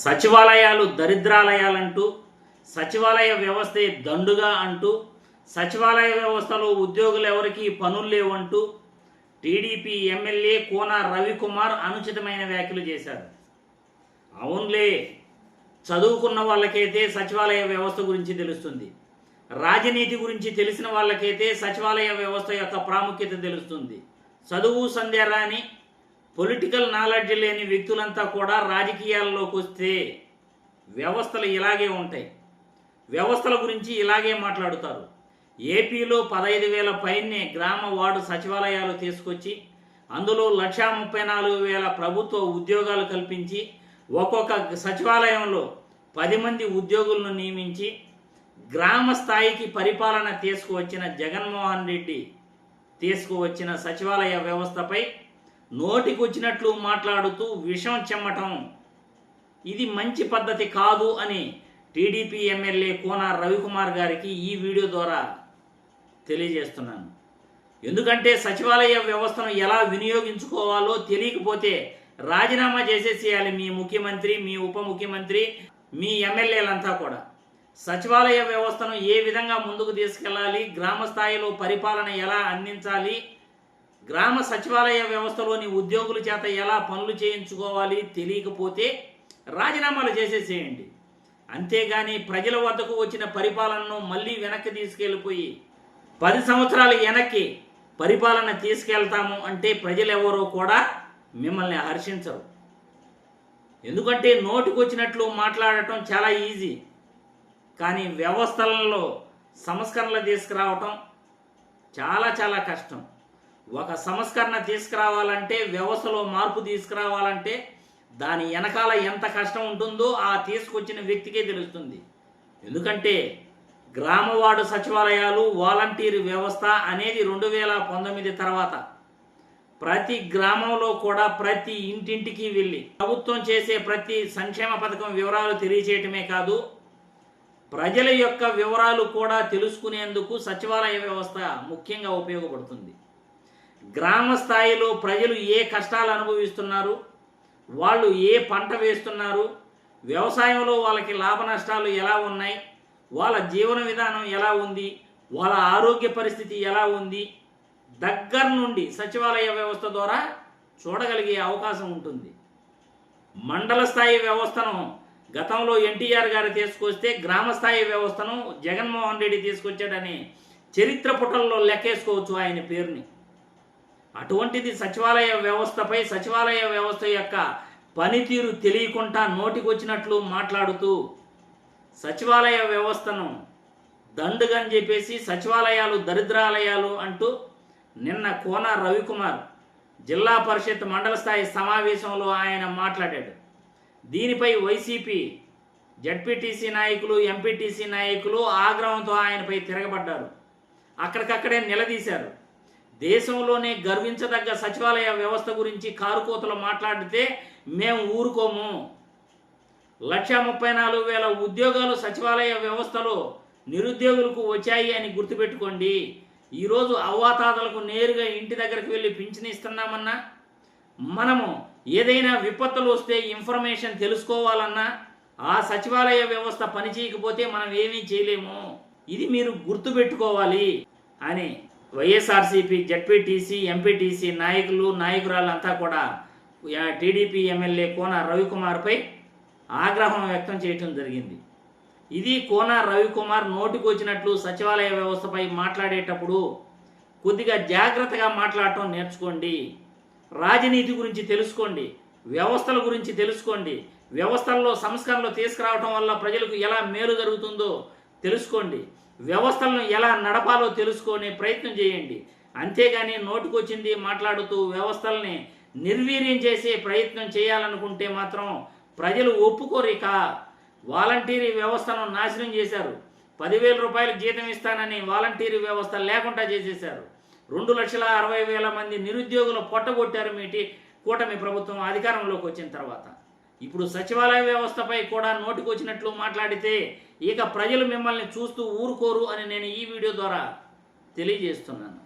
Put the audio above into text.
సచివాలయాలు దరిద్రాలయాలంటూ, సచివాలయ వ్యవస్థే దండుగా అంటూ, సచివాలయ వ్యవస్థలో ఉద్యోగులు ఎవరికి పనులు లేవంటూ టీడీపీ ఎమ్మెల్యే కోన రవికుమార్ అనుచితమైన వ్యాఖ్యలు చేశారు. అవునులే, చదువుకున్న వాళ్ళకైతే సచివాలయ వ్యవస్థ గురించి తెలుస్తుంది, రాజనీతి గురించి తెలిసిన వాళ్ళకైతే సచివాలయ వ్యవస్థ యొక్క ప్రాముఖ్యత తెలుస్తుంది. చదువు సంధ్య రాని, పొలిటికల్ నాలెడ్జ్ లేని వ్యక్తులంతా కూడా రాజకీయాల్లోకి వస్తే వ్యవస్థలు ఇలాగే ఉంటాయి, వ్యవస్థల గురించి ఇలాగే మాట్లాడుతారు. ఏపీలో 15,000 పైనే గ్రామ వార్డు సచివాలయాలు తీసుకొచ్చి అందులో 1,34,000 ప్రభుత్వ ఉద్యోగాలు కల్పించి ఒక్కొక్క సచివాలయంలో 10 మంది ఉద్యోగులను నియమించి గ్రామ స్థాయికి పరిపాలన తీసుకువచ్చిన జగన్మోహన్ రెడ్డి తీసుకువచ్చిన సచివాలయ వ్యవస్థపై నోటికొచ్చినట్లు మాట్లాడుతూ విషం చెమ్మటం ఇది మంచి పద్ధతి కాదు అని టీడీపీ ఎమ్మెల్యే కోన రవికుమార్ గారికి ఈ వీడియో ద్వారా తెలియజేస్తున్నాను. ఎందుకంటే సచివాలయ వ్యవస్థను ఎలా వినియోగించుకోవాలో తెలియకపోతే రాజీనామా చేసేసేయాలి మీ ముఖ్యమంత్రి, మీ ఉప ముఖ్యమంత్రి, మీ ఎమ్మెల్యేలంతా కూడా. సచివాలయ వ్యవస్థను ఏ విధంగా ముందుకు తీసుకెళ్ళాలి, గ్రామ స్థాయిలో పరిపాలన ఎలా అందించాలి, గ్రామ సచివాలయ వ్యవస్థలోని ఉద్యోగుల చేత ఎలా పనులు చేయించుకోవాలి తెలియకపోతే రాజీనామాలు చేసేసేయండి. అంతేగాని ప్రజల వద్దకు వచ్చిన పరిపాలనను మళ్ళీ వెనక్కి తీసుకెళ్ళిపోయి 10 సంవత్సరాలు వెనక్కి పరిపాలన తీసుకెళ్తాము అంటే ప్రజలెవరో కూడా మిమ్మల్ని హర్షించరు. ఎందుకంటే నోటికొచ్చినట్లు మాట్లాడటం చాలా ఈజీ, కానీ వ్యవస్థలలో సంస్కరణలు తీసుకురావటం చాలా చాలా కష్టం. ఒక సంస్కరణ తీసుకురావాలంటే, వ్యవస్థలో మార్పు తీసుకురావాలంటే దాని వెనకాల ఎంత కష్టం ఉంటుందో ఆ తీసుకొచ్చిన వ్యక్తికే తెలుస్తుంది. ఎందుకంటే గ్రామవార్డు సచివాలయాలు, వాలంటీర్ వ్యవస్థ అనేది 2019 తర్వాత ప్రతి గ్రామంలో కూడా ప్రతి ఇంటింటికి వెళ్ళి ప్రభుత్వం చేసే ప్రతి సంక్షేమ పథకం వివరాలు తెలియచేయటమే కాదు, ప్రజల యొక్క వివరాలు కూడా తెలుసుకునేందుకు సచివాలయ వ్యవస్థ ముఖ్యంగా ఉపయోగపడుతుంది. గ్రామ స్థాయిలో ప్రజలు ఏ కష్టాలు అనుభవిస్తున్నారు, వాళ్ళు ఏ పంట వేస్తున్నారు, వ్యవసాయంలో వాళ్ళకి లాభ నష్టాలు ఎలా ఉన్నాయి, వాళ్ళ జీవన విధానం ఎలా ఉంది, వాళ్ళ ఆరోగ్య పరిస్థితి ఎలా ఉంది, దగ్గర నుండి సచివాలయ వ్యవస్థ ద్వారా చూడగలిగే అవకాశం ఉంటుంది. మండల స్థాయి వ్యవస్థను గతంలో ఎన్టీఆర్ గారు తీసుకొస్తే గ్రామ స్థాయి వ్యవస్థను జగన్మోహన్ రెడ్డి తీసుకొచ్చాడని చరిత్ర పుటల్లో లెక్కేసుకోవచ్చు ఆయన పేరుని. అటువంటిది సచివాలయ వ్యవస్థపై, సచివాలయ వ్యవస్థ యొక్క పనితీరు తెలియకుండా నోటికొచ్చినట్లు మాట్లాడుతూ సచివాలయ వ్యవస్థను దండుగని చెప్పేసి సచివాలయాలు దరిద్రాలయాలు అంటూ నిన్న కోన రవికుమార్ జిల్లా పరిషత్ మండల స్థాయి సమావేశంలో ఆయన మాట్లాడాడు. దీనిపై వైసీపీ జడ్పీటీసీ నాయకులు, ఎంపీటీసీ నాయకులు ఆగ్రహంతో ఆయనపై తిరగబడ్డారు, అక్కడికక్కడే నిలదీశారు. దేశంలోనే గర్వించదగ్గ సచివాలయ వ్యవస్థ గురించి కారుకోతలు మాట్లాడితే మేము ఊరుకోము. 1,34,000 ఉద్యోగాలు సచివాలయ వ్యవస్థలో నిరుద్యోగులకు వచ్చాయి అని గుర్తుపెట్టుకోండి. ఈరోజు అవ్వాతాతలకు నేరుగా ఇంటి దగ్గరికి వెళ్ళి పింఛన్ ఇస్తున్నామన్నా, మనము ఏదైనా విపత్తులు వస్తే ఇన్ఫర్మేషన్ తెలుసుకోవాలన్నా ఆ సచివాలయ వ్యవస్థ పనిచేయకపోతే మనం ఏమీ చేయలేము. ఇది మీరు గుర్తుపెట్టుకోవాలి అని వైఎస్ఆర్సీపీ జడ్పీటీసీ, ఎంపీటీసీ నాయకులు, నాయకురాలంతా కూడా టీడీపీ ఎమ్మెల్యే కోన రవికుమార్పై ఆగ్రహం వ్యక్తం చేయటం జరిగింది. ఇది కోన రవికుమార్ నోటికొచ్చినట్లు సచివాలయ వ్యవస్థపై మాట్లాడేటప్పుడు కొద్దిగా జాగ్రత్తగా మాట్లాడటం నేర్చుకోండి. రాజనీతి గురించి తెలుసుకోండి, వ్యవస్థల గురించి తెలుసుకోండి, వ్యవస్థల్లో సంస్కరణలు తీసుకురావటం వల్ల ప్రజలకు ఎలా మేలు జరుగుతుందో తెలుసుకోండి, వ్యవస్థలను ఎలా నడపాలో తెలుసుకునే ప్రయత్నం చేయండి. అంతేగాని నోటికొచ్చింది మాట్లాడుతూ వ్యవస్థల్ని నిర్వీర్యం చేసే ప్రయత్నం చేయాలనుకుంటే మాత్రం ప్రజలు ఒప్పుకోరిక. వాలంటీరీ వ్యవస్థను నాశనం చేశారు. 10,000 రూపాయలు జీతం ఇస్తానని వాలంటీరీ వ్యవస్థ లేకుండా చేసేశారు. 2,60,000 మంది నిరుద్యోగులు పొట్టగొట్టారు కూటమి ప్రభుత్వం అధికారంలోకి వచ్చిన తర్వాత. ఇప్పుడు సచివాలయ వ్యవస్థపై కూడా నోటికొచ్చినట్లు మాట్లాడితే ఇక ప్రజలు మిమ్మల్ని చూస్తూ ఊరుకోరు అని నేను ఈ వీడియో ద్వారా తెలియజేస్తున్నాను.